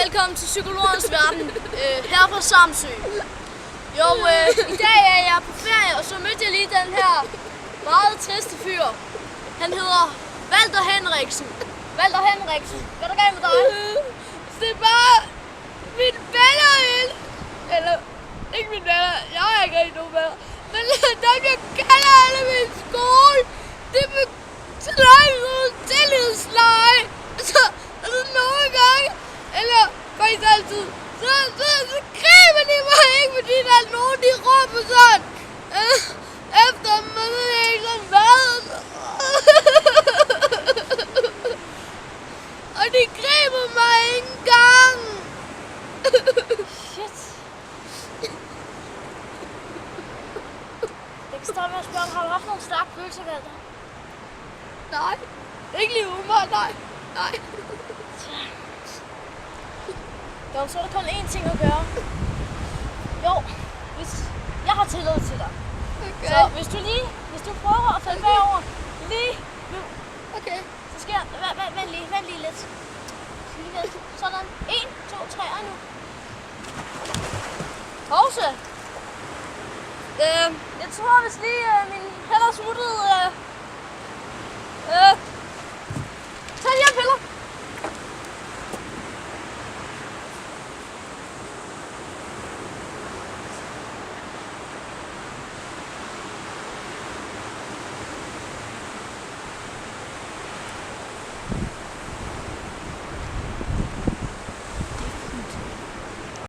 velkommen til Psykologernes Verden, her fra Samsø. I dag er jeg på ferie, og så mødte jeg lige den her meget triste fyr. Han hedder Walter Henriksen. Walter Henriksen, hvad er der galt med dig? Det er bare mine venner, eller ikke mine venner, jeg har ikke rigtig nogen venner, men dem jeg kalder alle min skole, det er sådan tillidsleje. Så nogle gange, eller faktisk altid, så griber de mig ikke, fordi der er nogen, de råber sådan, efter man ved ikke sådan hvad. Og de griber mig ikke engang. Shit. Jeg kan starte med at spørge, har du haft nogle stærke følelser, Walter? Nej, ikke lige umiddelbart, nej. Jo, så er der kun én ting at gøre. Jo, jeg har tillid til dig. Okay. Så hvis du prøver at falde bagover lige nu, Okay. så sker vent lige lidt. Sådan. 1, 2, 3 og nu. Pause. Jeg tror, hvis lige min hænder smuttede